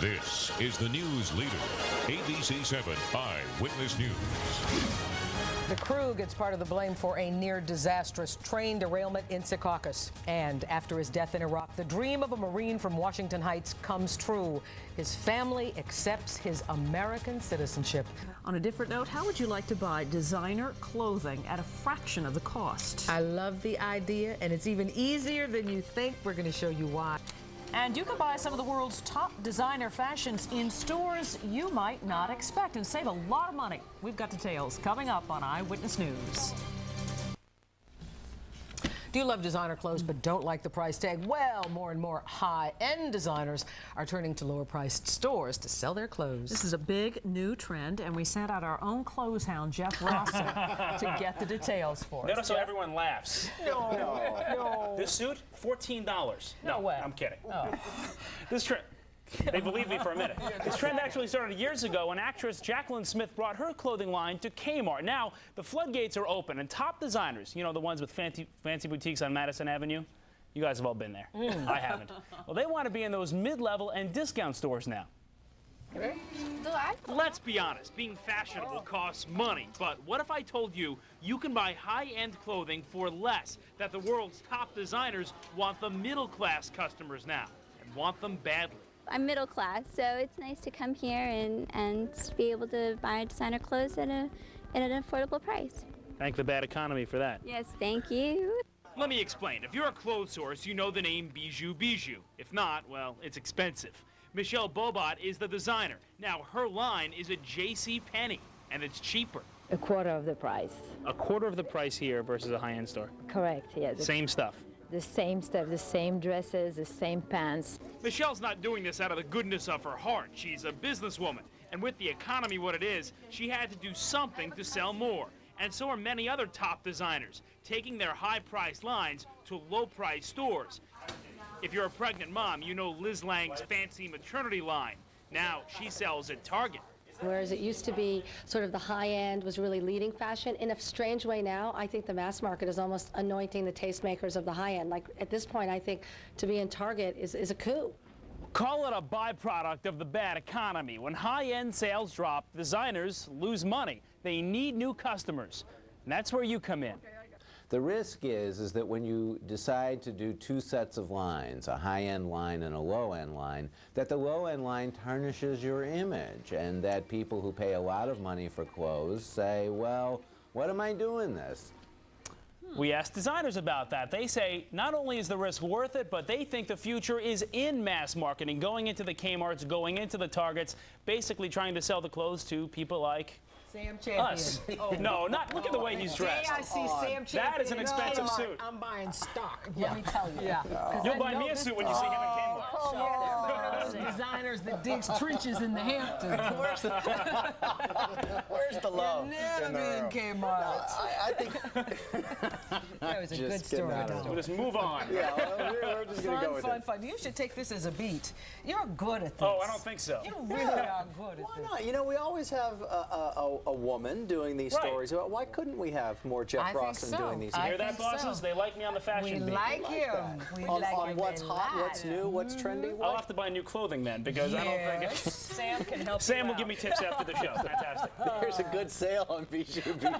This is the news leader, ABC 7 Eyewitness News. The crew gets part of the blame for a near disastrous train derailment in Secaucus. And after his death in Iraq, the dream of a Marine from Washington Heights comes true. His family accepts his American citizenship. On a different note, how would you like to buy designer clothing at a fraction of the cost? I love the idea, and it's even easier than you think. We're going to show you why. And you can buy some of the world's top designer fashions in stores you might not expect and save a lot of money. We've got details coming up on Eyewitness News. Do you love designer clothes but don't like the price tag? Well, more and more high-end designers are turning to lower-priced stores to sell their clothes. This is a big new trend, and we sent out our own clothes hound, Jeff Rosser, to get the details for us. Notice how everyone laughs. No. This suit, $14. No way. I'm kidding. Oh. This trend. They believed me for a minute. This trend actually started years ago when actress Jacqueline Smith brought her clothing line to Kmart. Now, the floodgates are open, and top designers, you know, the ones with fancy boutiques on Madison Avenue, you guys have all been there. I haven't. Well, they want to be in those mid-level and discount stores now. Let's be honest, being fashionable costs money, but what if I told you you can buy high-end clothing for less, that the world's top designers want the middle-class customers now, and want them badly? I'm middle class, so it's nice to come here and be able to buy designer clothes at an affordable price. Thank the bad economy for that. Yes, thank you. Let me explain. If you're a clothes source, you know the name Bijou Bijou. If not, well, it's expensive. Michelle Bobot is the designer. Now, her line is a J.C. Penney, and it's cheaper. A quarter of the price. A quarter of the price here versus a high-end store. Correct, yes. Same stuff. The same stuff, the same dresses, the same pants. Michelle's not doing this out of the goodness of her heart. She's a businesswoman. And with the economy what it is, she had to do something to sell more. And so are many other top designers, taking their high-priced lines to low-priced stores. If you're a pregnant mom, you know Liz Lang's fancy maternity line. Now she sells at Target. Whereas it used to be sort of the high end was really leading fashion. In a strange way now, I think the mass market is almost anointing the tastemakers of the high end. Like at this point, I think to be in Target is a coup. Call it a byproduct of the bad economy. When high-end sales drop, designers lose money. They need new customers. And that's where you come in. The risk is that when you decide to do two sets of lines, a high-end line and a low-end line, that the low-end line tarnishes your image, and that people who pay a lot of money for clothes say, well, what am I doing this? We asked designers about that. They say not only is the risk worth it, but they think the future is in mass marketing, going into the Kmarts, going into the Targets, basically trying to sell the clothes to people like Sam Champion. us. No, not look at the way he's dressed. I see Sam Champion. That is an expensive suit. I'm buying stock, let me tell you. Yeah. You'll buy me a suit when you see him at Kmart. Designers that digs trenches in the Hamptons. Where's the love? Never been Kmart. I think That was a good story. We'll just move on. yeah, we're just going to go with it. Fun. You should take this as a beat. You're good at this. Oh, I don't think so. You really are good at this. Why not? You know, we always have a woman doing these stories. Why couldn't we have more Jeff Rawson doing these? You hear that, bosses? They like me on the fashion We beat. like him. On what's hot, what's new, what's trendy. I'll have to buy new clothing then, because I don't think it's... Sam can help Sam will give me tips after the show. Fantastic. There's a good sale on Bijou Bijou.